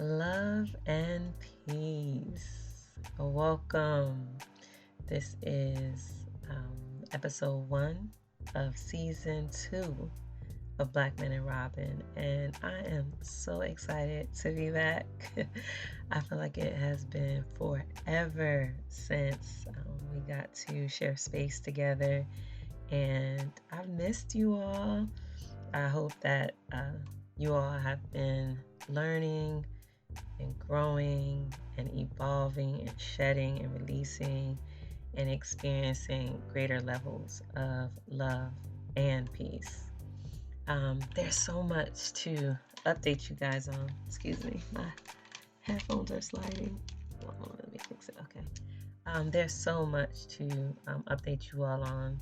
Love and peace. Welcome. This is episode 1 of season 2 of Blackman and Robin, and I am so excited to be back. I feel like it has been forever since we got to share space together, and I've missed you all. I hope that you all have been learning and growing and evolving and shedding and releasing and experiencing greater levels of love and peace. There's so much to update you guys on. Excuse me, my headphones are sliding. Hold on, let me fix it. Okay. There's so much to update you all on.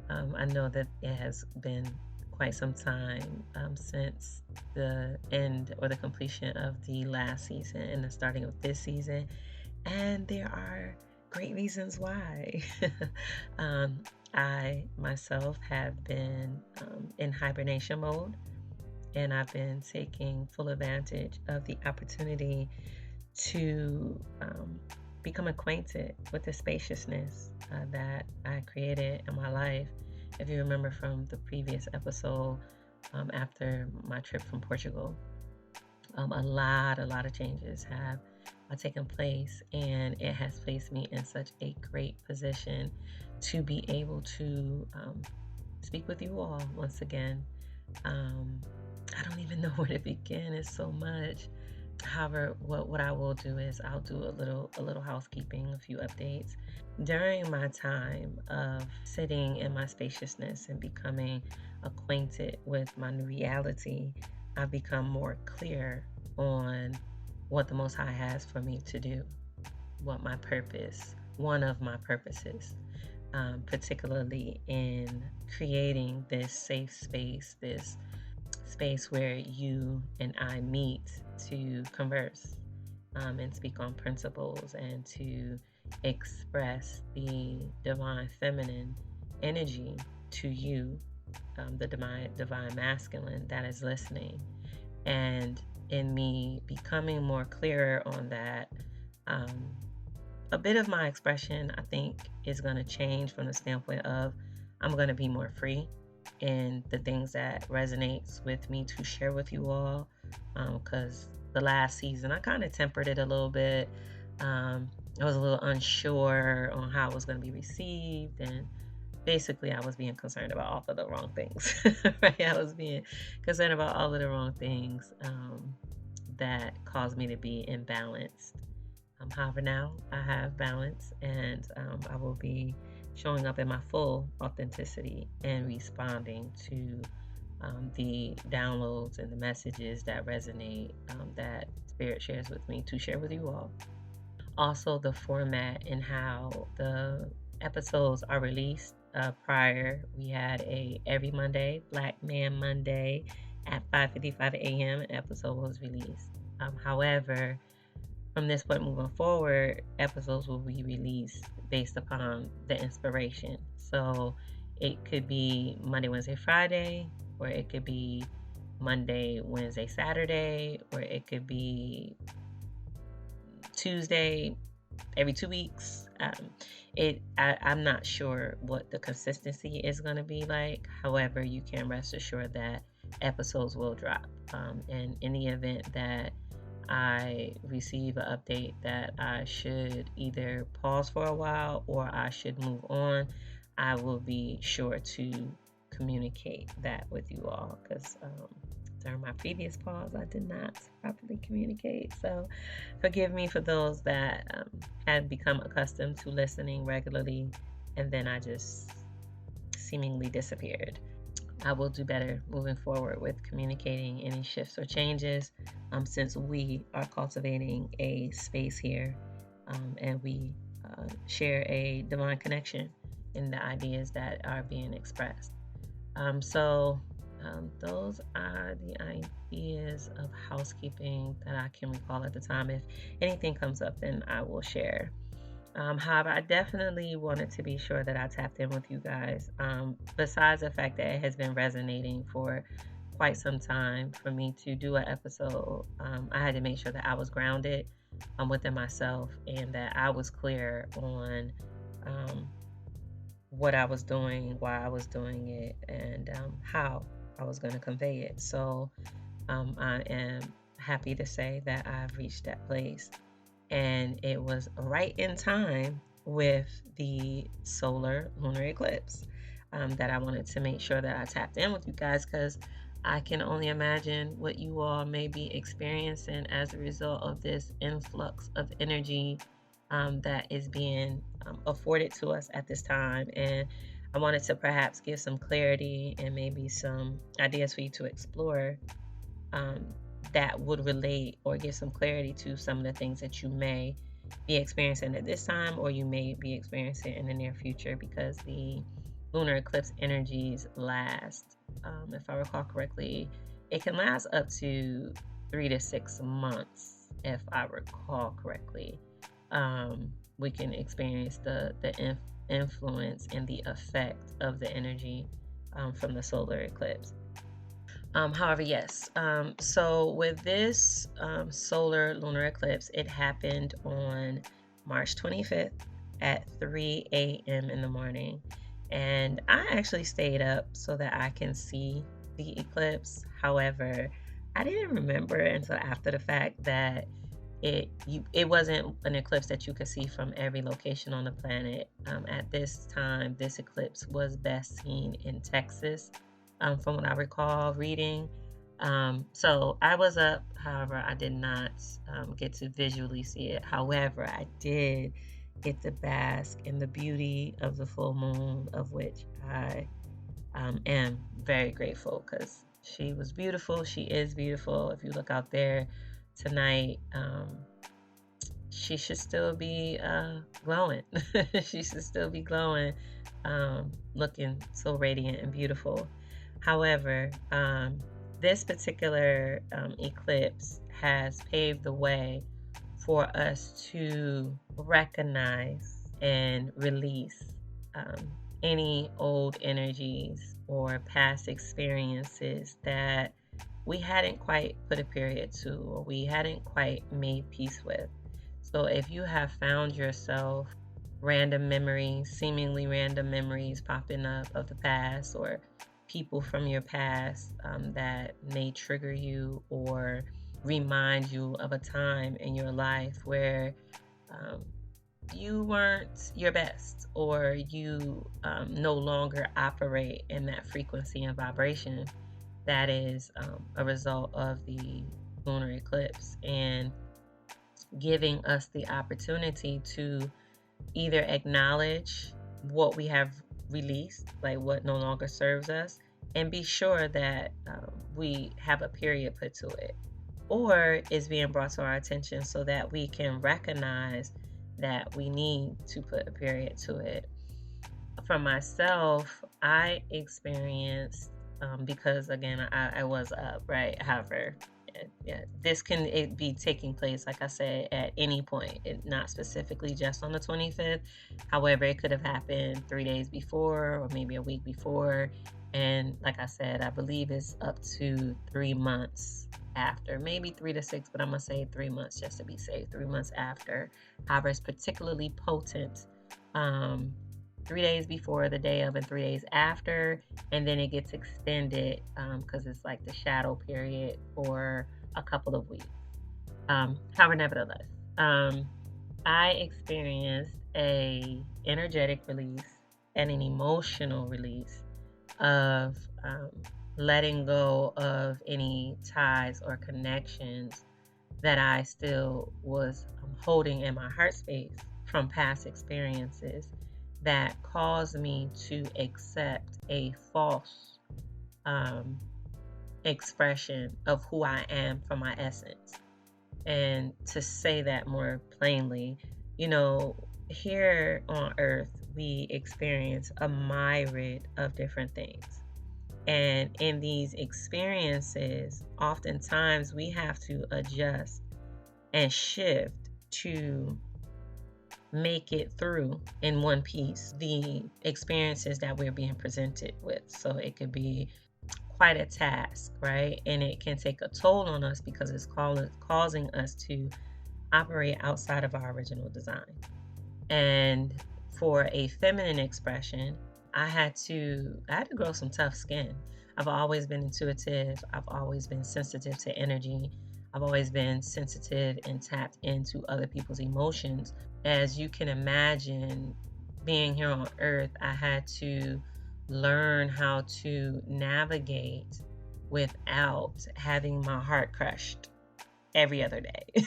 I know that it has been quite some time since the end or the completion of the last season and the starting of this season, and there are great reasons why. I myself have been in hibernation mode, and I've been taking full advantage of the opportunity to become acquainted with the spaciousness that I created in my life. If you remember from the previous episode, after my trip from Portugal, a lot of changes have taken place, and it has placed me in such a great position to be able to speak with you all once again. I don't even know where to begin. It's so much. However, what I will do is I'll do a little housekeeping, a few updates. During my time of sitting in my spaciousness and becoming acquainted with my new reality, I've become more clear on what the Most High has for me to do, what my purpose, one of my purposes, particularly in creating this safe space, this space where you and I meet to converse and speak on principles and to express the divine feminine energy to you, the divine masculine that is listening. And in me becoming more clearer on that, a bit of my expression, I think, is going to change from the standpoint of I'm going to be more free in the things that resonates with me to share with you all, because the last season I kind of tempered it a little bit. I was a little unsure on how it was going to be received, and basically I was being concerned about all of the wrong things. Right? I was being concerned about all of the wrong things that caused me to be imbalanced. However, now I have balance, and I will be showing up in my full authenticity and responding to the downloads and the messages that resonate, that Spirit shares with me to share with you all. Also, the format and how the episodes are released. Prior, we had a every Monday, BlackMan Monday at 5:55 a.m. an episode was released. However, from this point moving forward, episodes will be released based upon the inspiration. So it could be Monday, Wednesday, Friday, or it could be Monday, Wednesday, Saturday, or it could be Tuesday every 2 weeks. I'm not sure what the consistency is going to be like. However, you can rest assured that episodes will drop. And in the event that I receive an update that I should either pause for a while or I should move on, I will be sure to communicate that with you all, because during my previous pause I did not properly communicate. So forgive me for those that had become accustomed to listening regularly and then I just seemingly disappeared. I will do better moving forward with communicating any shifts or changes, since we are cultivating a space here, and we share a divine connection in the ideas that are being expressed. So those are the ideas of housekeeping that I can recall at the time. If anything comes up, then I will share. However, I definitely wanted to be sure that I tapped in with you guys. Besides the fact that it has been resonating for quite some time for me to do an episode. I had to make sure that I was grounded within myself and that I was clear on um, what I was doing, why I was doing it, and how I was going to convey it. So I am happy to say that I've reached that place. And it was right in time with the solar lunar eclipse that I wanted to make sure that I tapped in with you guys, because I can only imagine what you all may be experiencing as a result of this influx of energy that is being afforded to us at this time. And I wanted to perhaps give some clarity and maybe some ideas for you to explore um, that would relate or give some clarity to some of the things that you may be experiencing at this time or you may be experiencing in the near future, because the lunar eclipse energies last, if I recall correctly, it can last up to 3 to 6 months, if I recall correctly. We can experience the influence and the effect of the energy from the solar eclipse. However, yes. So with this solar lunar eclipse, it happened on March 25th at 3 a.m. in the morning. And I actually stayed up so that I can see the eclipse. However, I didn't remember until after the fact that it wasn't an eclipse that you could see from every location on the planet. At this time, this eclipse was best seen in Texas, from what I recall reading. So I was up, however, I did not get to visually see it. However, I did get to bask in the beauty of the full moon, of which I am very grateful, because she was beautiful. She is beautiful. If you look out there tonight, she should still be glowing. She should still be glowing, looking so radiant and beautiful. However, this particular eclipse has paved the way for us to recognize and release any old energies or past experiences that we hadn't quite put a period to, or we hadn't quite made peace with. So if you have found yourself random memories, seemingly random memories popping up of the past, or people from your past that may trigger you or remind you of a time in your life where you weren't your best, or you no longer operate in that frequency and vibration, that is a result of the lunar eclipse, and giving us the opportunity to either acknowledge what we have released, like what no longer serves us, and be sure that we have a period put to it, or is being brought to our attention so that we can recognize that we need to put a period to it. For myself, I experienced, because again, I was up, right? However, yeah, this can be taking place, like I said, at any point, not specifically just on the 25th. However, it could have happened 3 days before, or maybe a week before. And like I said, I believe it's up to 3 months after, maybe 3 to 6, but I'm going to say 3 months just to be safe, 3 months after. However, it's particularly potent 3 days before, the day of, and 3 days after, and then it gets extended because it's like the shadow period for a couple of weeks. However, nevertheless, I experienced a energetic release and an emotional release of letting go of any ties or connections that I still was holding in my heart space from past experiences that caused me to accept a false expression of who I am from my essence. And to say that more plainly, here on earth, we experience a myriad of different things. And in these experiences, oftentimes we have to adjust and shift to make it through in one piece the experiences that we're being presented with. So it could be quite a task, right? And it can take a toll on us because it's causing us to operate outside of our original design. And for a feminine expression, I had to grow some tough skin. I've always been intuitive. I've always been sensitive to energy. I've always been sensitive and tapped into other people's emotions. As you can imagine, being here on earth, I had to learn how to navigate without having my heart crushed every other day.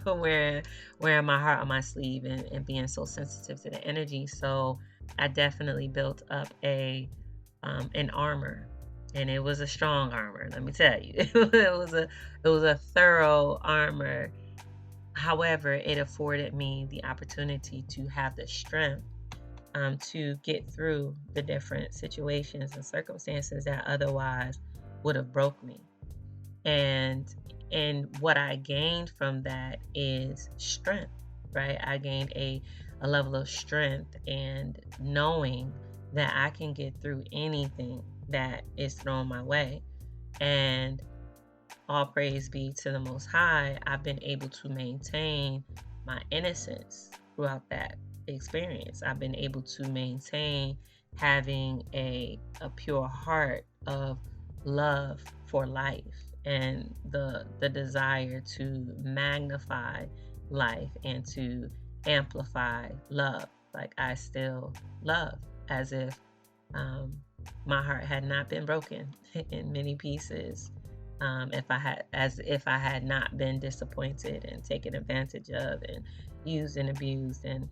Wearing my heart on my sleeve and being so sensitive to the energy. So I definitely built up an armor, and it was a strong armor, let me tell you. It was a thorough armor. However, it afforded me the opportunity to have the strength to get through the different situations and circumstances that otherwise would have broke me. And what I gained from that is strength, right? I gained a level of strength and knowing that I can get through anything that is thrown my way. And all praise be to the Most High, I've been able to maintain my innocence throughout that experience. I've been able to maintain having a pure heart of love for life and the desire to magnify life and to amplify love. Like, I still love as if my heart had not been broken in many pieces. As if I had not been disappointed and taken advantage of and used and abused, and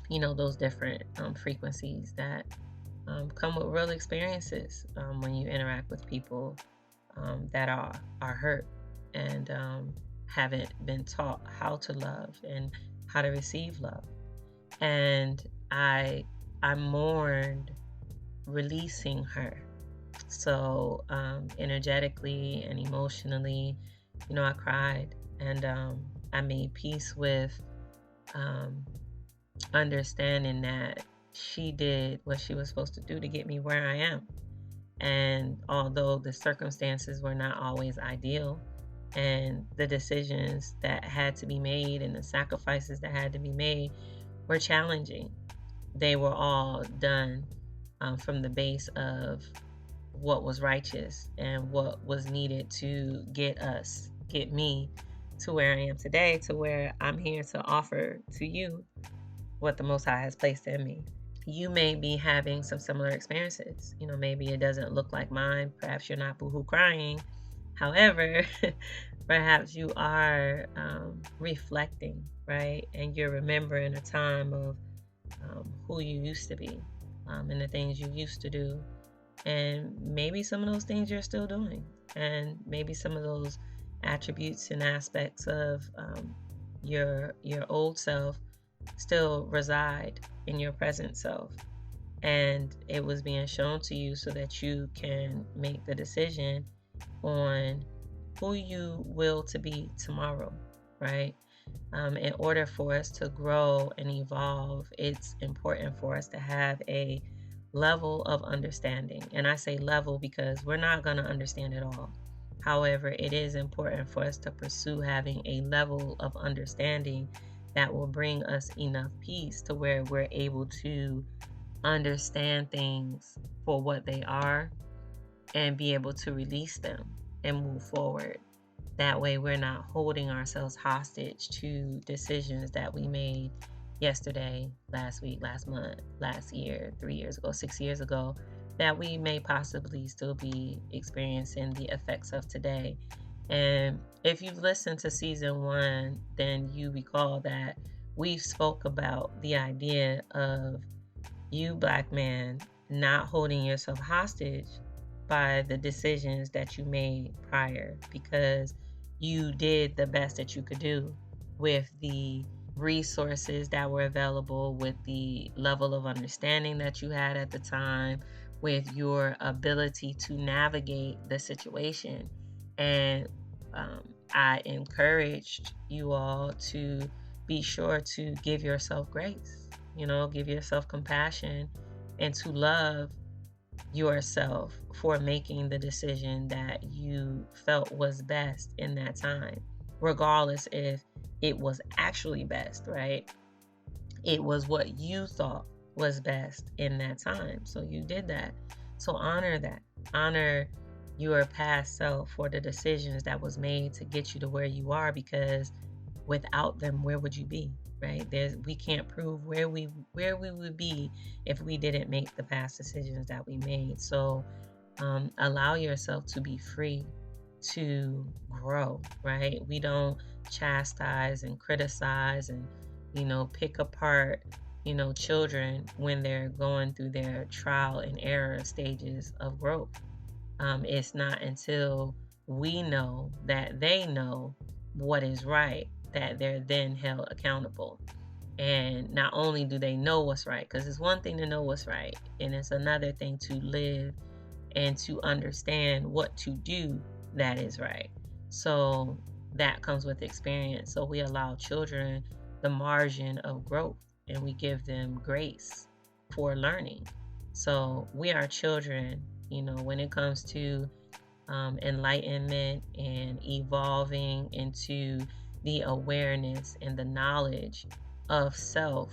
those different frequencies that come with real experiences when you interact with people that are hurt and haven't been taught how to love and how to receive love. And I mourned releasing her. So energetically and emotionally, I cried, and I made peace with understanding that she did what she was supposed to do to get me where I am. And although the circumstances were not always ideal, and the decisions that had to be made and the sacrifices that had to be made were challenging, they were all done from the base of what was righteous and what was needed to get me to where I am today, to where I'm here to offer to you what the Most High has placed in me. You may be having some similar experiences. Maybe it doesn't look like mine. Perhaps you're not boohoo crying. However, perhaps you are reflecting, right? And you're remembering a time of who you used to be and the things you used to do. And maybe some of those things you're still doing. And maybe some of those attributes and aspects of your old self still reside in your present self. And it was being shown to you so that you can make the decision on who you will to be tomorrow, right? In order for us to grow and evolve, it's important for us to have a level of understanding. And I say level because we're not going to understand it all. However, it is important for us to pursue having a level of understanding that will bring us enough peace to where we're able to understand things for what they are and be able to release them and move forward. That way we're not holding ourselves hostage to decisions that we made yesterday, last week, last month, last year, 3 years ago, 6 years ago, that we may possibly still be experiencing the effects of today. And if you've listened to season 1, then you recall that we've spoke about the idea of you, Black man, not holding yourself hostage by the decisions that you made prior, because you did the best that you could do with the resources that were available, with the level of understanding that you had at the time, with your ability to navigate the situation. And I encouraged you all to be sure to give yourself grace, give yourself compassion, and to love yourself for making the decision that you felt was best in that time, regardless if it was actually best, right? It was what you thought was best in that time. So you did that. So honor that. Honor your past self for the decisions that was made to get you to where you are, because without them, where would you be? Right? We can't prove where we would be if we didn't make the past decisions that we made. So allow yourself to be free to grow, right? We don't chastise and criticize and, pick apart, children when they're going through their trial and error stages of growth. It's not until we know that they know what is right that they're then held accountable. And not only do they know what's right, because it's one thing to know what's right, and it's another thing to live and to understand what to do that is right. So that comes with experience. So we allow children the margin of growth, and we give them grace for learning. So we are children, when it comes to enlightenment and evolving into the awareness and the knowledge of self.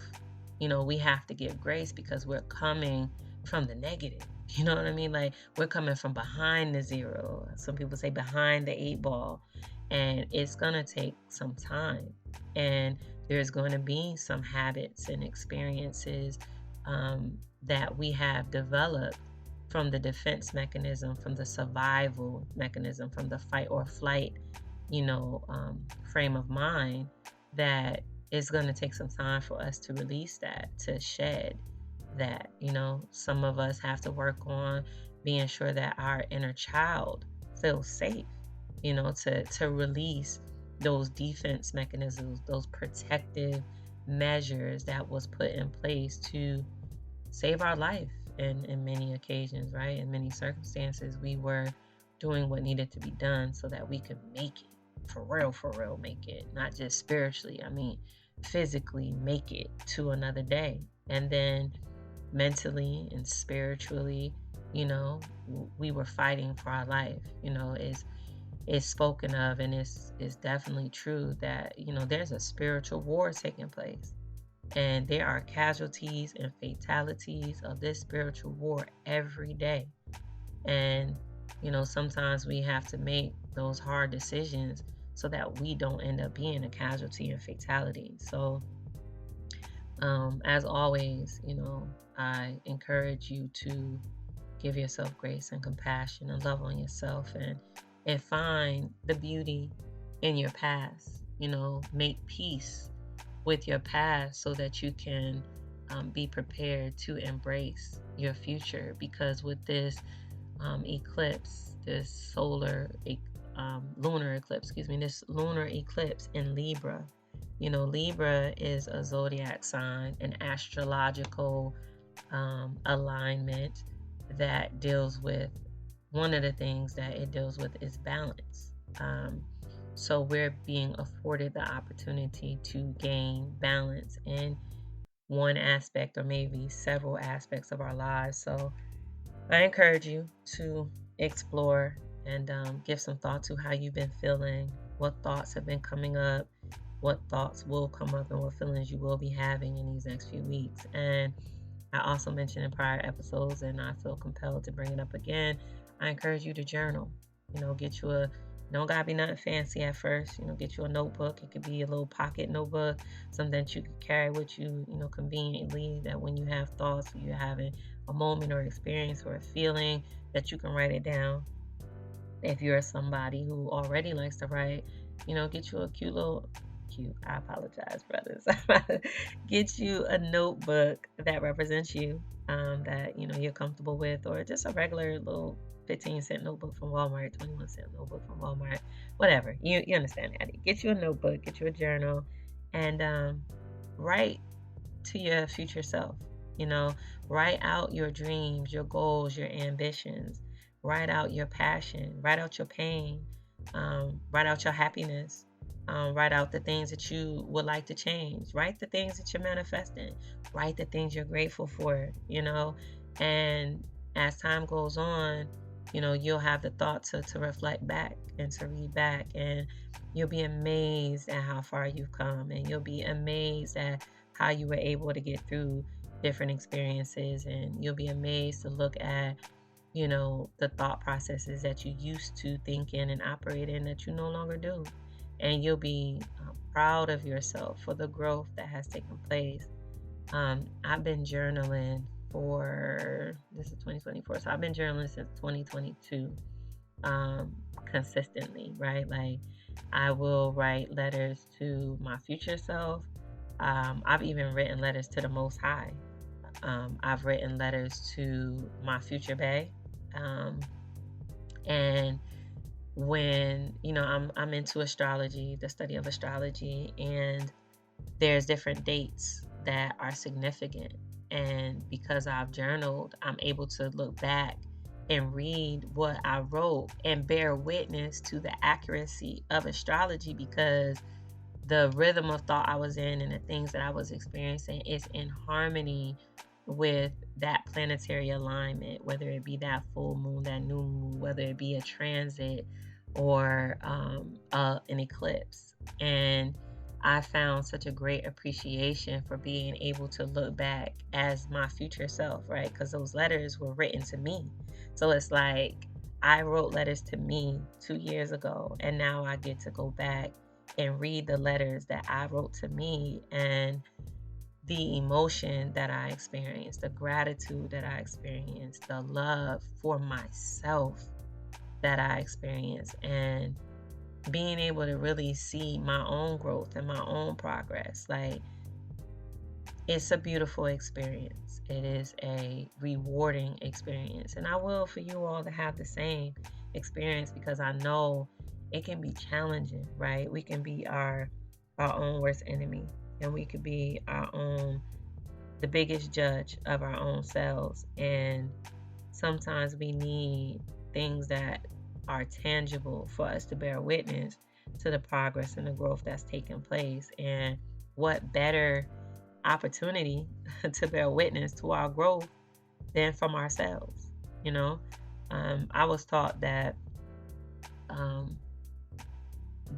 We have to give grace because we're coming from the negative. You know what I mean? Like, we're coming from behind the zero. Some people say behind the 8 ball. And it's going to take some time. And there's going to be some habits and experiences that we have developed from the defense mechanism, from the survival mechanism, from the fight or flight, frame of mind, that it's going to take some time for us to release that, to shed that. Some of us have to work on being sure that our inner child feels safe, to release those defense mechanisms, those protective measures that was put in place to save our life. In many occasions, right? In many circumstances, we were doing what needed to be done so that we could make it. For real, make it. Not just spiritually, physically make it to another day. And then mentally and spiritually, we were fighting for our life. Is spoken of, and it's definitely true that, there's a spiritual war taking place. And there are casualties and fatalities of this spiritual war every day. And, sometimes we have to make those hard decisions so that we don't end up being a casualty and fatality. So, as always, I encourage you to give yourself grace and compassion and love on yourself, and find the beauty in your past. Make peace with your past so that you can be prepared to embrace your future. Because with this eclipse, this lunar eclipse in Libra, Libra is a zodiac sign, an astrological alignment that deals with, one of the things that it deals with is balance. So we're being afforded the opportunity to gain balance in one aspect or maybe several aspects of our lives. So I encourage you to explore and give some thought to how you've been feeling, what thoughts have been coming up, what thoughts will come up, and what feelings you will be having in these next few weeks. And I also mentioned in prior episodes, and I feel compelled to bring it up again, I encourage you to journal. Get you don't gotta be nothing fancy at first. Get you a notebook. It could be a little pocket notebook, something that you can carry with you, conveniently, that when you have thoughts, or you're having a moment or experience or a feeling, that you can write it down. If you're somebody who already likes to write, get you a I apologize, brothers. Get you a notebook that represents you, that, you're comfortable with, or just a regular little 15-cent notebook from Walmart, 21-cent notebook from Walmart, whatever. You understand, Addie. Get you a notebook, get you a journal, and write to your future self. Write out your dreams, your goals, your ambitions. Write out your passion. Write out your pain. Write out your happiness. Write out the things that you would like to change. Write the things that you're manifesting. Write the things you're grateful for, and as time goes on, you'll have the thought to reflect back and to read back, and you'll be amazed at how far you've come, and you'll be amazed at how you were able to get through different experiences, and you'll be amazed to look at the thought processes that you used to think in and operate in that you no longer do. And you'll be proud of yourself for the growth that has taken place. I've been journaling this is 2024, so I've been journaling since 2022, consistently, right? Like, I will write letters to my future self. I've even written letters to the Most High. I've written letters to my future bae. And when I'm into astrology, the study of astrology, and there's different dates that are significant, and because I've journaled, I'm able to look back and read what I wrote and bear witness to the accuracy of astrology, because the rhythm of thought I was in and the things that I was experiencing is in harmony with that planetary alignment, whether it be that full moon, that new moon, whether it be a transit or an eclipse. And I found such a great appreciation for being able to look back as my future self, right? Because those letters were written to me. So it's like I wrote letters to me 2 years ago, and now I get to go back and read the letters that I wrote to me, and the emotion that I experienced, the gratitude that I experienced, the love for myself that I experienced, and being able to really see my own growth and my own progress. Like, it's a beautiful experience. It is a rewarding experience. And I will for you all to have the same experience, because I know it can be challenging, right? We can be our own worst enemy, and we could be the biggest judge of our own selves. And sometimes we need things that are tangible for us to bear witness to the progress and the growth that's taken place. And what better opportunity to bear witness to our growth than from ourselves? I was taught that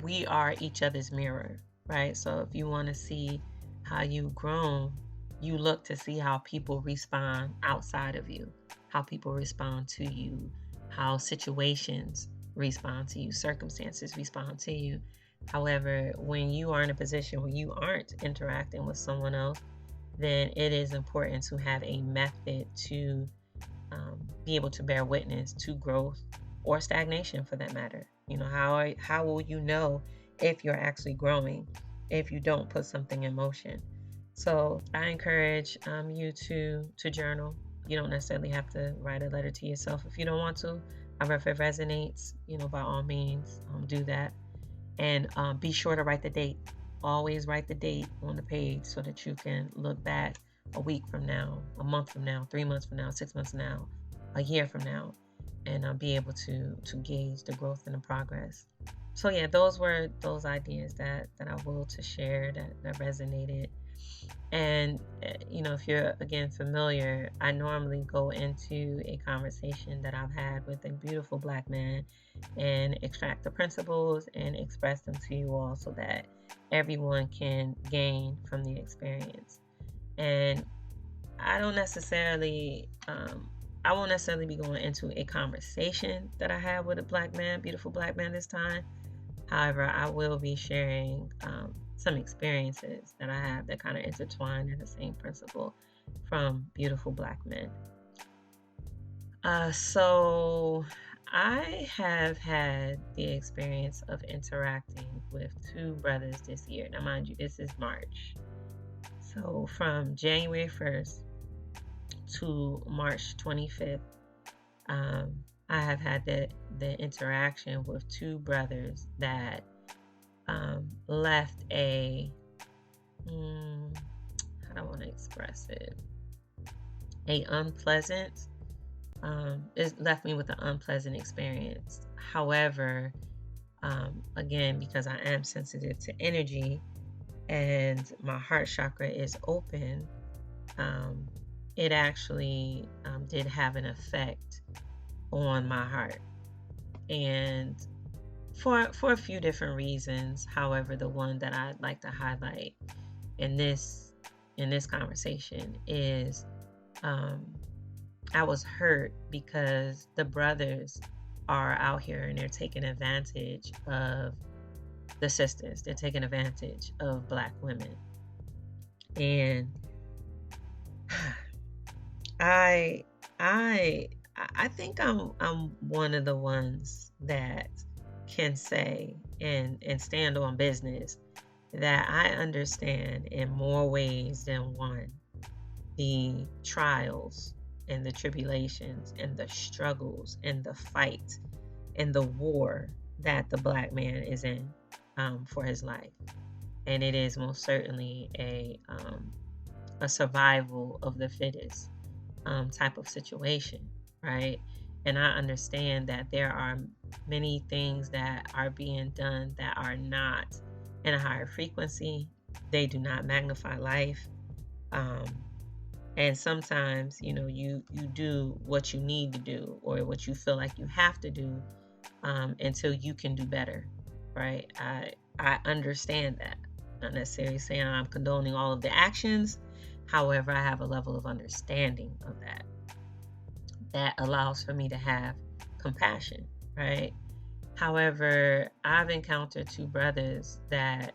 we are each other's mirror, right? So if you want to see how you've grown, you look to see how people respond outside of you, how people respond to you, how situations respond to you, circumstances respond to you. However, when you are in a position where you aren't interacting with someone else, then it is important to have a method to be able to bear witness to growth or stagnation, for that matter. How will you know if you're actually growing if you don't put something in motion? So I encourage you to journal. You don't necessarily have to write a letter to yourself if you don't want to. However, if it resonates, by all means, do that. And be sure to write the date. Always write the date on the page so that you can look back a week from now, a month from now, 3 months from now, 6 months from now, a year from now, and be able to gauge the growth and the progress. So yeah, those were those ideas that I will to share that resonated. And if you're again familiar, I normally go into a conversation that I've had with a beautiful Black man and extract the principles and express them to you all so that everyone can gain from the experience. And I won't necessarily be going into a conversation that I have with a Black man, beautiful Black man this time. However, I will be sharing some experiences that I have that kind of intertwine in the same principle from beautiful Black men. So I have had the experience of interacting with 2 brothers this year. Now, mind you, this is March. So from January 1st to March 25th, I have had the interaction with 2 brothers that left how do I want to express it? It left me with an unpleasant experience. However, again, because I am sensitive to energy and my heart chakra is open, it actually did have an effect on my heart, and for a few different reasons. However, the one that I'd like to highlight in this conversation is I was hurt because the brothers are out here and they're taking advantage of the sisters. They're taking advantage of Black women, and I I I think I'm one of the ones that can say and stand on business that I understand in more ways than one the trials and the tribulations and the struggles and the fight and the war that the Black man is in for his life. And it is most certainly a survival of the fittest type of situation, right? And I understand that there are many things that are being done that are not in a higher frequency. They do not magnify life. And sometimes, you do what you need to do or what you feel like you have to do until you can do better, right? I understand that. Not necessarily saying I'm condoning all of the actions. However, I have a level of understanding of that allows for me to have compassion, right? However, I've encountered two brothers that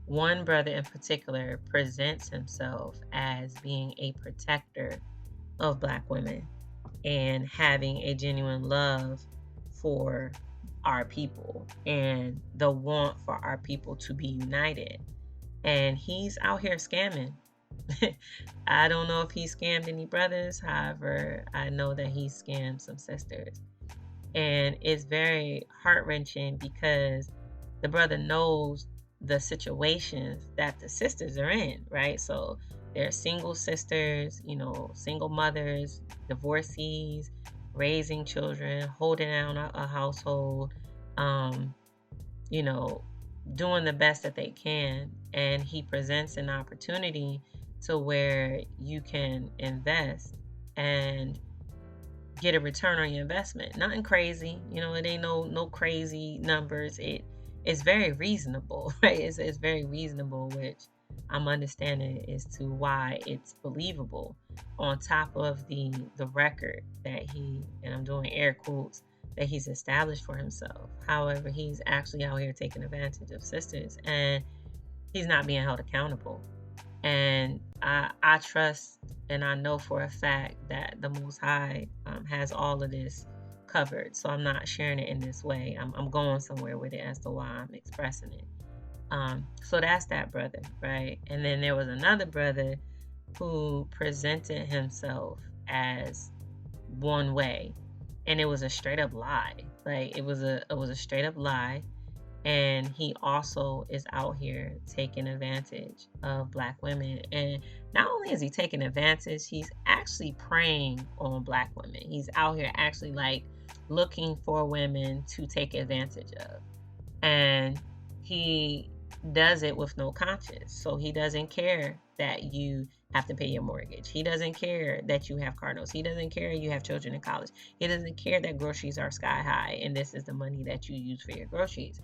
one brother in particular presents himself as being a protector of Black women and having a genuine love for our people and the want for our people to be united. And he's out here scamming. I don't know if he scammed any brothers. However, I know that he scammed some sisters. And it's very heart-wrenching because the brother knows the situations that the sisters are in, right? So they're single sisters, single mothers, divorcees, raising children, holding down a household, doing the best that they can. And he presents an opportunity to where you can invest and get a return on your investment. Nothing crazy, it ain't no crazy numbers. It's very reasonable, right? It's very reasonable, which I'm understanding as to why it's believable. On top of the record that he, and I'm doing air quotes, that he's established for himself. However, he's actually out here taking advantage of sisters, and he's not being held accountable. And I trust and I know for a fact that the Most High has all of this covered. So I'm not sharing it in this way. I'm going somewhere with it as to why I'm expressing it. So that's that brother, right? And then there was another brother who presented himself as one way, and it was a straight up lie. Like it was a straight up lie. And he also is out here taking advantage of Black women. And not only is he taking advantage, he's actually preying on Black women. He's out here actually looking for women to take advantage of. And he does it with no conscience. So he doesn't care that you have to pay your mortgage. He doesn't care that you have car notes. He doesn't care you have children in college. He doesn't care that groceries are sky high and this is the money that you use for your groceries.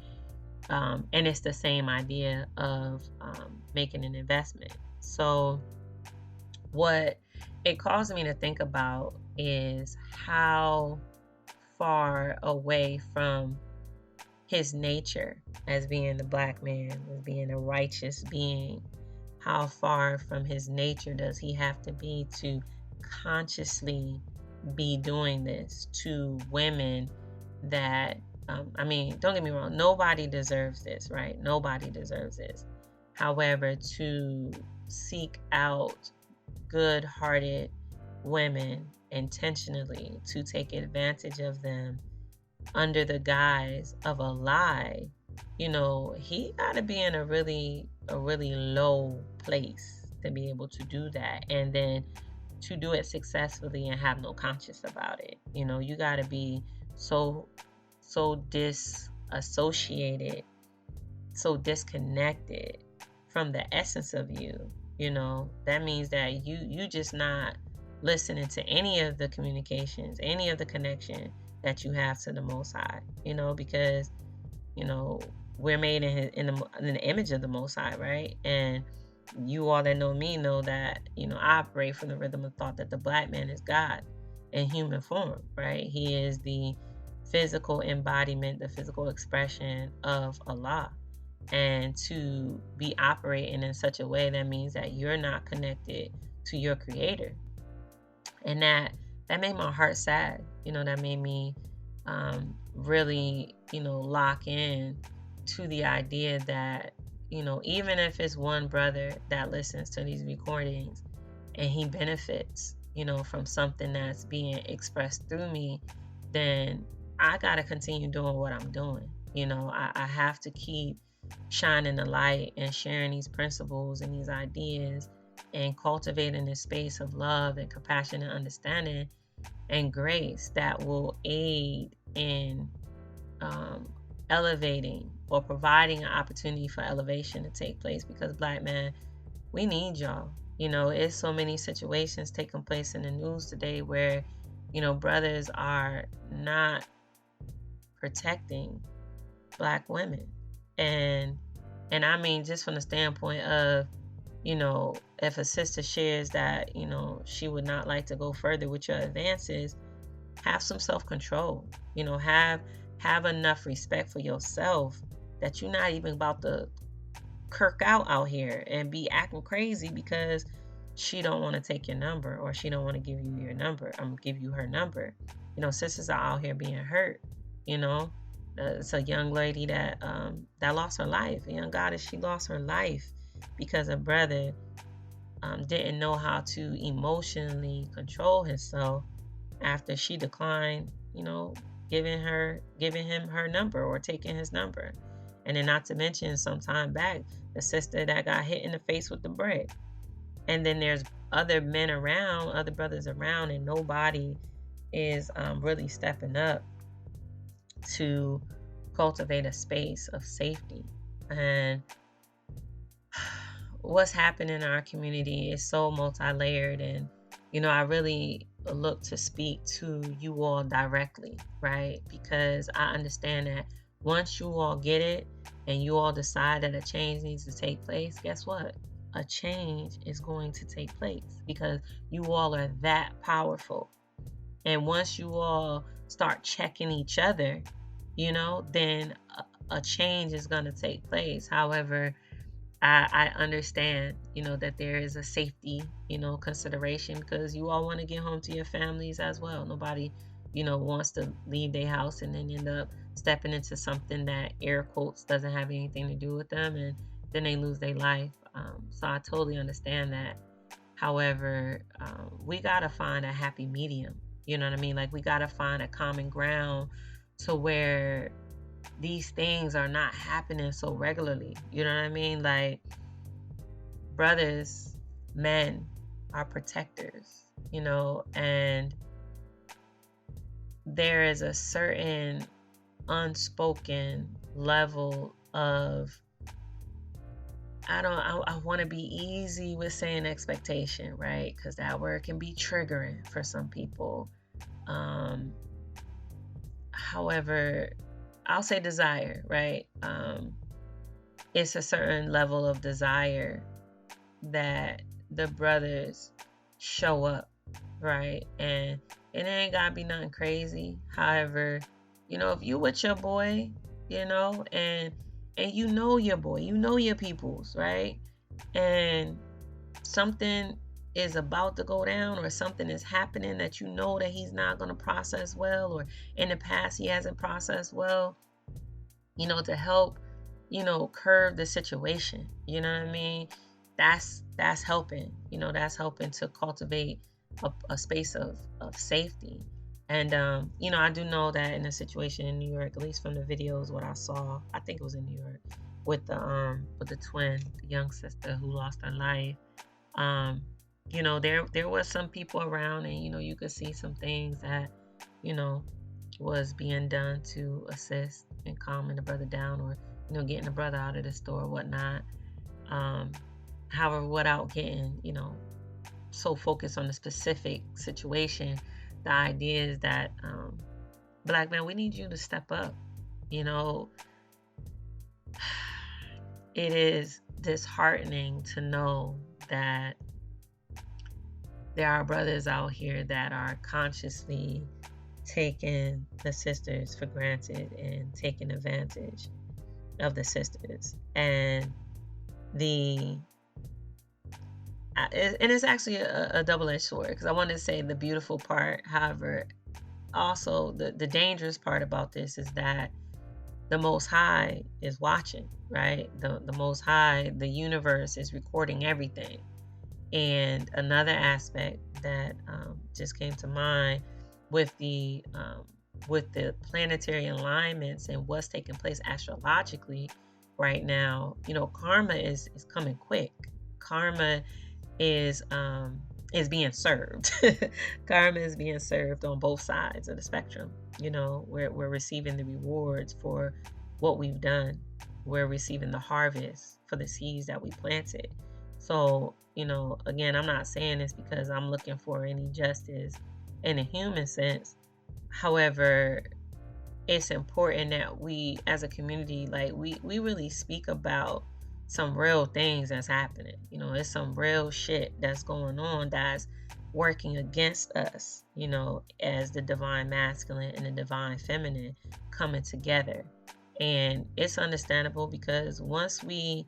And it's the same idea of making an investment. So what it caused me to think about is how far away from his nature as being the Black man, as being a righteous being, how far from his nature does he have to be to consciously be doing this to women that don't get me wrong, nobody deserves this, right? Nobody deserves this. However, to seek out good-hearted women intentionally to take advantage of them under the guise of a lie, he got to be in a really low place to be able to do that, and then to do it successfully and have no conscience about it. You got to be so disassociated, so disconnected from the essence of you That means that you just not listening to any of the communications, any of the connection that you have to the Most High. Because you know we're made in the image of the Most High, right? And you all that know me know that I operate from the rhythm of thought that the black man is God in human form, right? He is the physical embodiment, the physical expression of Allah. And to be operating in such a way, that means that you're not connected to your creator. And that made my heart sad. That made me really lock in to the idea that even if it's one brother that listens to these recordings and he benefits from something that's being expressed through me, then I got to continue doing what I'm doing. I have to keep shining the light and sharing these principles and these ideas and cultivating this space of love and compassion and understanding and grace that will aid in elevating or providing an opportunity for elevation to take place. Because black man, we need y'all. It's so many situations taking place in the news today where brothers are not protecting black women. And I mean, just from the standpoint of if a sister shares that she would not like to go further with your advances, have some self-control. Have enough respect for yourself that you're not even about to kirk out here and be acting crazy because she don't want to take your number, or she don't want to give you your number. I'm gonna give you her number. Sisters are out here being hurt. It's a young lady that lost her life. A young goddess, she lost her life because a brother didn't know how to emotionally control himself after she declined, giving him her number or taking his number. And then, not to mention, some time back, the sister that got hit in the face with the brick. And then there's other men around, other brothers around, and nobody is really stepping up to cultivate a space of safety. And what's happening in our community is so multi-layered, and I really look to speak to you all directly, right? Because I understand that once you all get it and you all decide that a change needs to take place, guess what? A change is going to take place because you all are that powerful. And once you all start checking each other, then a change is going to take place. However, I understand, that there is a safety, consideration, because you all want to get home to your families as well. Nobody, wants to leave their house and then end up stepping into something that, air quotes, doesn't have anything to do with them, and then they lose their life. So I totally understand that. However, we got to find a happy medium. You know what I mean? Like, we got to find a common ground to where these things are not happening so regularly. You know what I mean? Like, brothers, men are protectors, and there is a certain unspoken level of, I want to be easy with saying expectation, right? Because that word can be triggering for some people. However, I'll say desire, right? It's a certain level of desire that the brothers show up, right? And it ain't gotta be nothing crazy. However, if you with your boy, and your boy, your peoples, right? And something is about to go down, or something is happening that that he's not going to process well, or in the past he hasn't processed well, to help, curb the situation. You know what I mean? That's helping, that's helping to cultivate a space of safety. And, I do know that in a situation in New York, at least from the videos, what I saw, I think it was in New York, with the twin, the young sister who lost her life. There was some people around, and, you could see some things that, was being done to assist and calming the brother down, or, getting the brother out of the store or whatnot. However, without getting, so focused on the specific situation, the idea is that, Black man, we need you to step up. You know, it is disheartening to know that there are brothers out here that are consciously taking the sisters for granted and taking advantage of the sisters. And the and it's actually a double-edged sword, because I want to say the beautiful part. However, also the dangerous part about this is that the Most High is watching, right? The Most High, the universe is recording everything. And another aspect that just came to mind with the planetary alignments and what's taking place astrologically right now, karma is coming quick. Karma is being served. Karma is being served on both sides of the spectrum. We're receiving the rewards for what we've done. We're receiving the harvest for the seeds that we planted. So, again, I'm not saying this because I'm looking for any justice in a human sense. However, it's important that we as a community, like we really speak about some real things that's happening. It's some real shit that's going on that's working against us, as the divine masculine and the divine feminine coming together. And it's understandable, because once we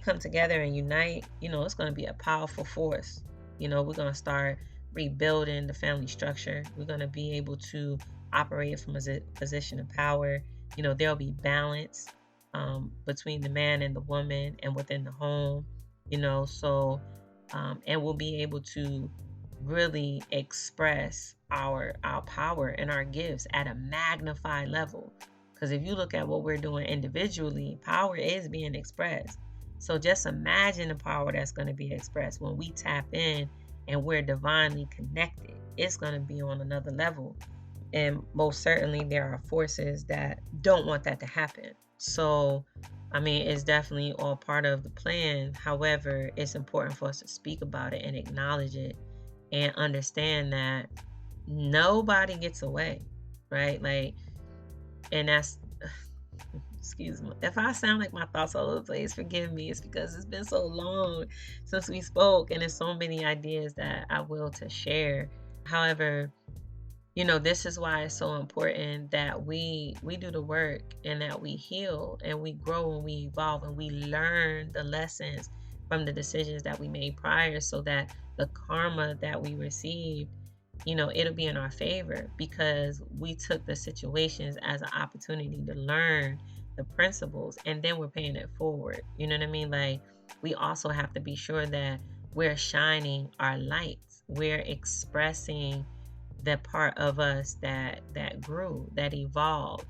come together and unite, it's going to be a powerful force. We're going to start rebuilding the family structure. We're going to be able to operate from a position of power. There'll be balance between the man and the woman and within the home, so and we'll be able to really express our power and our gifts at a magnified level. Because if you look at what we're doing individually, power is being expressed. So just imagine the power that's going to be expressed when we tap in and we're divinely connected. It's going to be on another level. And most certainly there are forces that don't want that to happen. So, it's definitely all part of the plan. However, it's important for us to speak about it and acknowledge it and understand that nobody gets away, right? And that's, excuse me, if I sound like my thoughts all over the place, forgive me. It's because it's been so long since we spoke, and there's so many ideas that I will to share. However, this is why it's so important that we do the work, and that we heal and we grow and we evolve and we learn the lessons from the decisions that we made prior, so that the karma that we received, it'll be in our favor, because we took the situations as an opportunity to learn the principles, and then we're paying it forward. You know what I mean? Like, we also have to be sure that we're shining our lights. We're expressing the part of us that grew, that evolved,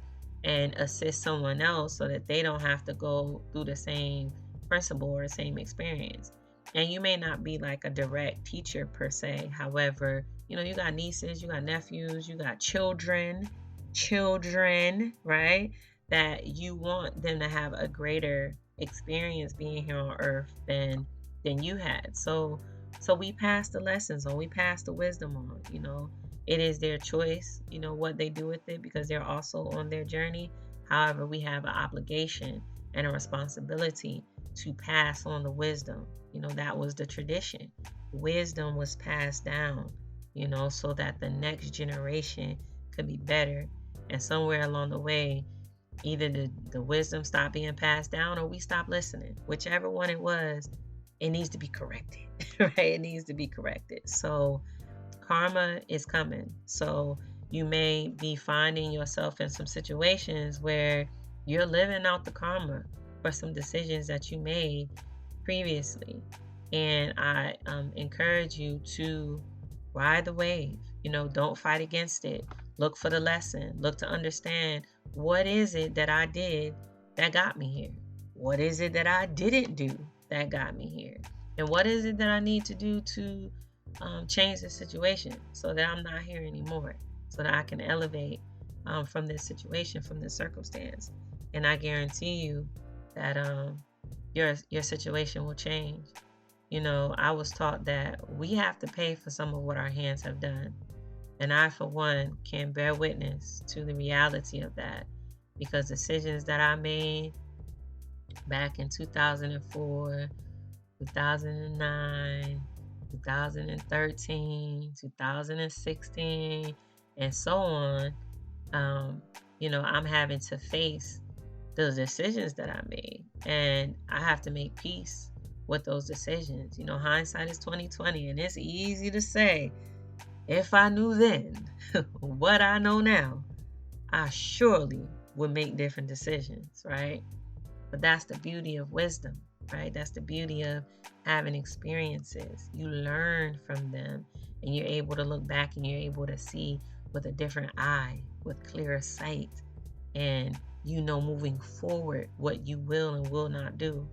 and assist someone else so that they don't have to go through the same principle or the same experience. And you may not be like a direct teacher per se. However, you got nieces, you got nephews, you got children, right? That you want them to have a greater experience being here on earth than you had. So we pass the lessons on, we pass the wisdom on. It is their choice, what they do with it, because they're also on their journey. However, we have an obligation and a responsibility to pass on the wisdom. That was the tradition. Wisdom was passed down, so that the next generation could be better. And somewhere along the way, either the wisdom stopped being passed down, or we stopped listening. Whichever one it was, it needs to be corrected, right? It needs to be corrected. So karma is coming. So you may be finding yourself in some situations where you're living out the karma for some decisions that you made previously. And I encourage you to ride the wave. Don't fight against it. Look for the lesson. Look to understand, what is it that I did that got me here? What is it that I didn't do that got me here? And what is it that I need to do to change the situation so that I'm not here anymore, so that I can elevate from this situation, from this circumstance? And I guarantee you that your situation will change. I was taught that we have to pay for some of what our hands have done. And I, for one, can bear witness to the reality of that, because decisions that I made back in 2004, 2009, 2013, 2016, and so on, I'm having to face those decisions that I made, and I have to make peace with those decisions. Hindsight is 2020, and it's easy to say, if I knew then what I know now, I surely would make different decisions, right? But that's the beauty of wisdom, right? That's the beauty of having experiences. You learn from them, and you're able to look back and you're able to see with a different eye, with clearer sight, and moving forward what you will and will not do.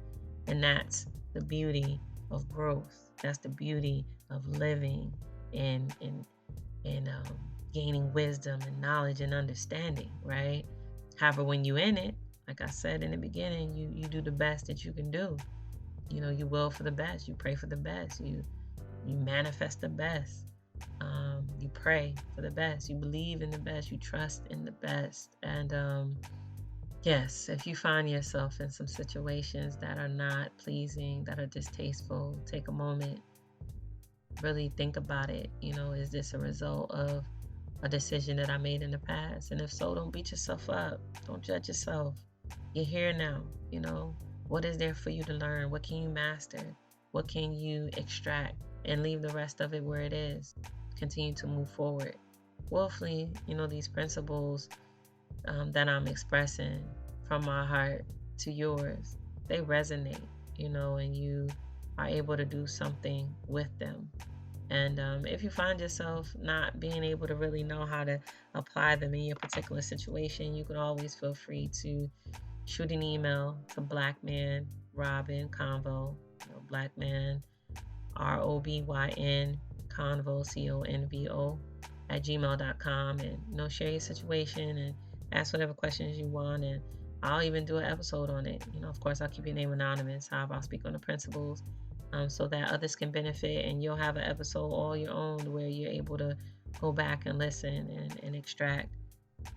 And that's the beauty of growth. That's the beauty of living and gaining wisdom and knowledge and understanding, right? However, when you're in it, like I said in the beginning, you do the best that you can do. You will for the best. You pray for the best. You manifest the best. You pray for the best. You believe in the best. You trust in the best. And yes, if you find yourself in some situations that are not pleasing, that are distasteful, take a moment. Really think about it. Is this a result of a decision that I made in the past? And if so, don't beat yourself up. Don't judge yourself. You're here now. What is there for you to learn? What can you master? What can you extract and leave the rest of it where it is? Continue to move forward. Willfully, these principles that I'm expressing from my heart to yours, they resonate, and you are able to do something with them. And if you find yourself not being able to really know how to apply them in your particular situation, you can always feel free to shoot an email to blackmanrobynconvo, BlackMan, ROBYN, convo, CONVO, at gmail.com, and share your situation and ask whatever questions you want, and I'll even do an episode on it. Of course, I'll keep your name anonymous. However, I'll speak on the principles so that others can benefit, and you'll have an episode all your own where you're able to go back and listen and extract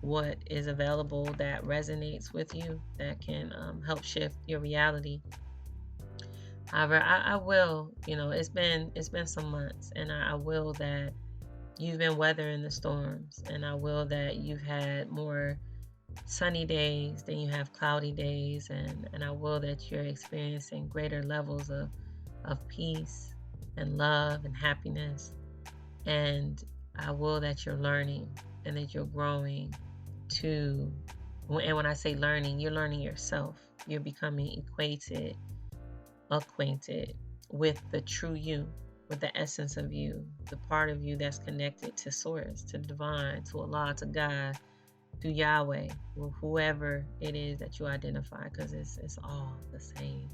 what is available that resonates with you, that can help shift your reality. However, I will, it's been some months, and I will that you've been weathering the storms, and I will that you've had more sunny days than you have cloudy days, and I will that you're experiencing greater levels of peace and love and happiness. And I will that you're learning and that you're growing and when I say learning, you're learning yourself. You're becoming acquainted with the true you, with the essence of you, the part of you that's connected to source, to the divine, to Allah, to God, to Yahweh, or whoever it is that you identify, because it's all the same.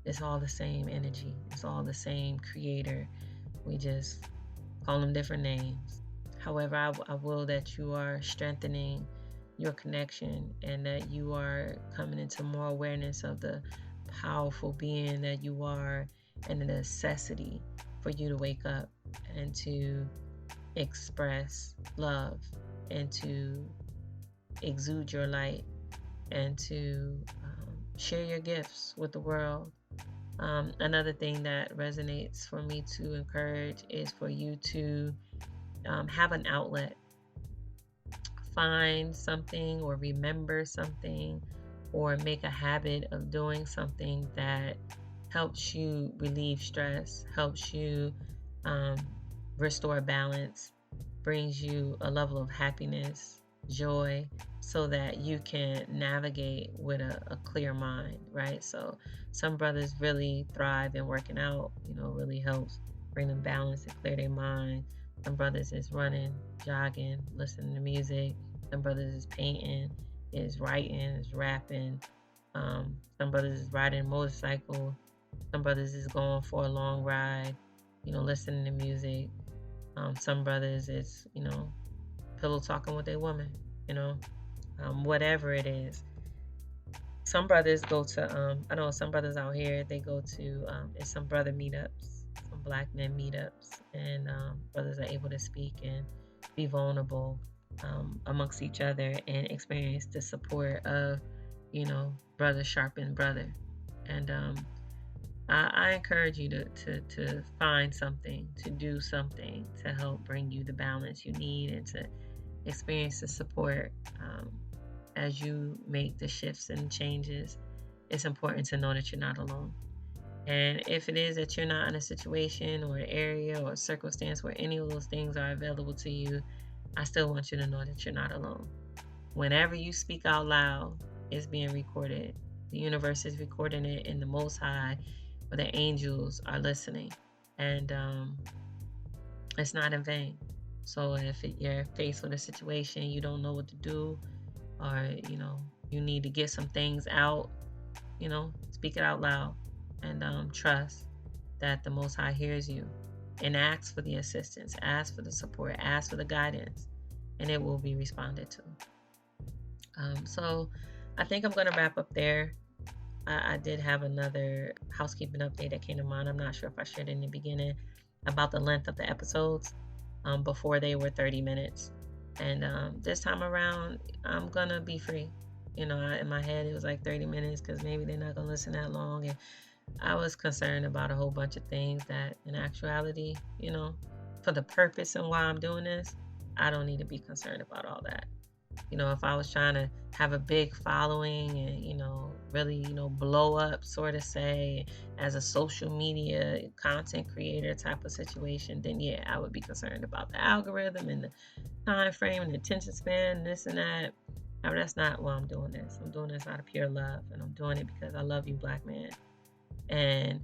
It's all the same energy. It's all the same creator. We just call them different names. However, I will that you are strengthening your connection, and that you are coming into more awareness of the powerful being that you are, and the necessity for you to wake up and to express love and to exude your light and to share your gifts with the world. Another thing that resonates for me to encourage is for you to have an outlet. Find something or remember something or make a habit of doing something that helps you relieve stress, helps you restore balance, brings you a level of happiness, joy, so that you can navigate with a clear mind, right? So some brothers really thrive in working out, really helps bring them balance and clear their mind. Some brothers is running, jogging, listening to music. Some brothers is painting, is writing, is rapping. Some brothers is riding a motorcycle. Some brothers is going for a long ride, listening to music. Some brothers is, pillow talking with their woman, whatever it is. some brothers go to, I know some brothers out here, they go to, it's some brother meetups, some black men meetups, and brothers are able to speak and be vulnerable amongst each other and experience the support of, brother sharpen brother. And I encourage you to find something, to do something to help bring you the balance you need and to experience the support as you make the shifts and changes. It's important to know that you're not alone. And if it is that you're not in a situation or an area or a circumstance where any of those things are available to you, I still want you to know that you're not alone. Whenever you speak out loud, it's being recorded. The universe is recording it in the Most High, where the angels are listening. And it's not in vain. So if you're faced with a situation, you don't know what to do, or, you need to get some things out, speak it out loud and trust that the Most High hears you, and ask for the assistance, ask for the support, ask for the guidance, and it will be responded to. So I think I'm going to wrap up there. I did have another housekeeping update that came to mind. I'm not sure if I shared it in the beginning about the length of the episodes. Before they were 30 minutes. And this time around, I'm going to be free. In my head, it was like 30 minutes because maybe they're not going to listen that long. And I was concerned about a whole bunch of things that in actuality, for the purpose and why I'm doing this, I don't need to be concerned about all that. If I was trying to have a big following and, really, blow up, sort of say, as a social media content creator type of situation, then yeah, I would be concerned about the algorithm and the time frame and the attention span and this and that. Now, that's not why I'm doing this. I'm doing this out of pure love, and I'm doing it because I love you, Black man. And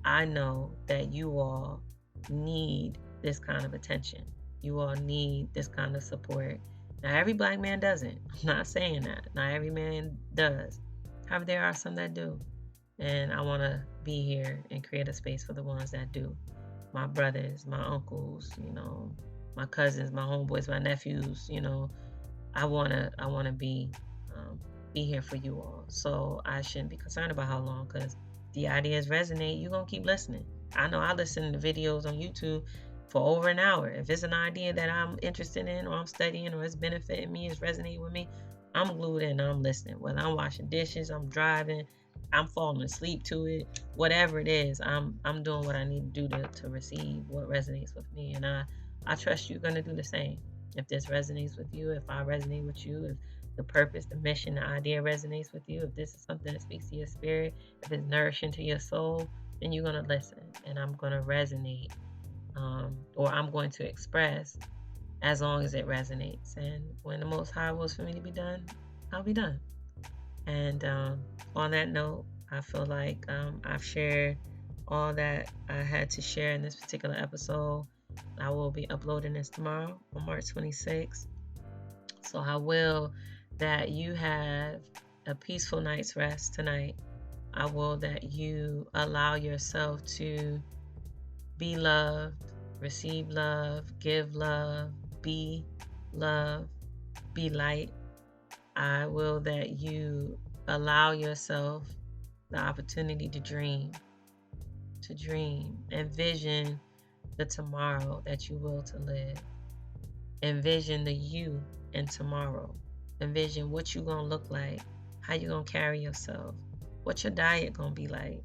I know that you all need this kind of attention. You all need this kind of support. Now, every Black man doesn't. I'm not saying that. Not every man does. However, there are some that do. And I want to be here and create a space for the ones that do. My brothers, my uncles, my cousins, my homeboys, my nephews, I want to be here for you all. So I shouldn't be concerned about how long, because the ideas resonate, you're going to keep listening. I know I listen to videos on YouTube for over an hour. If it's an idea that I'm interested in or I'm studying or it's benefiting me, it's resonating with me, I'm glued in, I'm listening. Whether I'm washing dishes, I'm driving, I'm falling asleep to it, whatever it is, I'm doing what I need to do to receive what resonates with me. And I trust you're going to do the same. If this resonates with you, if I resonate with you, if the purpose, the mission, the idea resonates with you, if this is something that speaks to your spirit, if it's nourishing to your soul, then you're going to listen, and I'm going to resonate, or I'm going to express as long as it resonates. And when the Most High wills for me to be done, I'll be done. And on that note, I feel like I've shared all that I had to share in this particular episode. I will be uploading this tomorrow on March 26th. So I will that you have a peaceful night's rest tonight. I will that you allow yourself to be loved, receive love, give love, be love, be light. I will that you allow yourself the opportunity to dream, envision the tomorrow that you will to live. Envision the you in tomorrow. Envision what you're going to look like, how you're going to carry yourself, what your diet going to be like,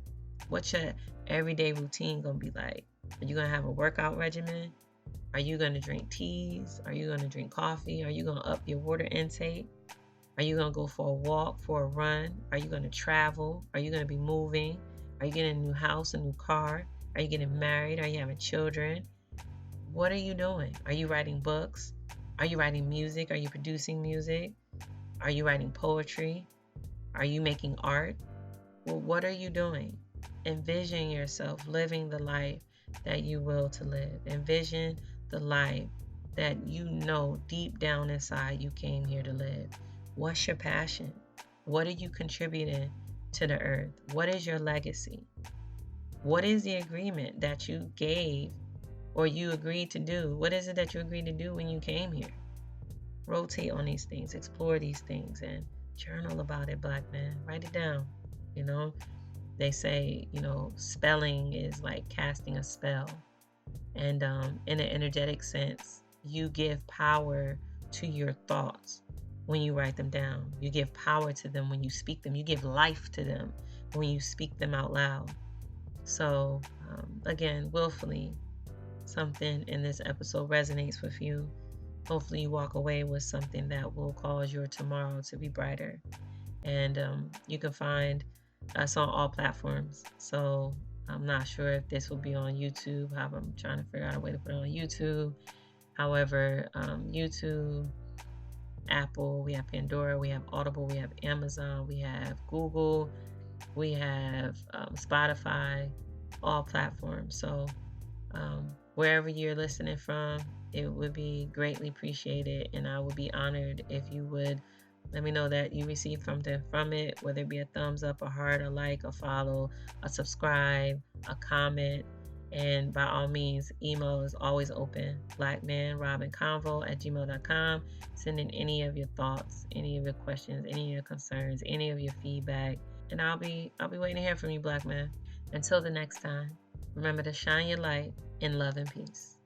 what your everyday routine going to be like. Are you going to have a workout regimen? Are you going to drink teas? Are you going to drink coffee? Are you going to up your water intake? Are you going to go for a walk, for a run? Are you going to travel? Are you going to be moving? Are you getting a new house, a new car? Are you getting married? Are you having children? What are you doing? Are you writing books? Are you writing music? Are you producing music? Are you writing poetry? Are you making art? Well, what are you doing? Envision yourself living the life that you will to live. Envision the life that you know deep down inside you came here to live. What's your passion? What are you contributing to the earth? What is your legacy? What is the agreement that you gave or you agreed to do? What is it that you agreed to do when you came here? Rotate on these things, explore these things, and Journal about it, black man. Write it down. You know, they say, spelling is like casting a spell. And in an energetic sense, you give power to your thoughts when you write them down. You give power to them when you speak them. You give life to them when you speak them out loud. So, again, willfully, something in this episode resonates with you. Hopefully, you walk away with something that will cause your tomorrow to be brighter. And you can find us on all platforms. So, I'm not sure if this will be on YouTube. I'm trying to figure out a way to put it on YouTube. However, YouTube, Apple, we have Pandora, we have Audible, we have Amazon, we have Google, we have Spotify, all platforms. So wherever you're listening from, it would be greatly appreciated, and I would be honored if you would let me know that you received something from it, whether it be a thumbs up, a heart, a like, a follow, a subscribe, a comment. And by all means, email is always open. blackmanrobynconvo@gmail.com. Send in any of your thoughts, any of your questions, any of your concerns, any of your feedback. And I'll be waiting to hear from you, Black Man. Until the next time, remember to shine your light in love and peace.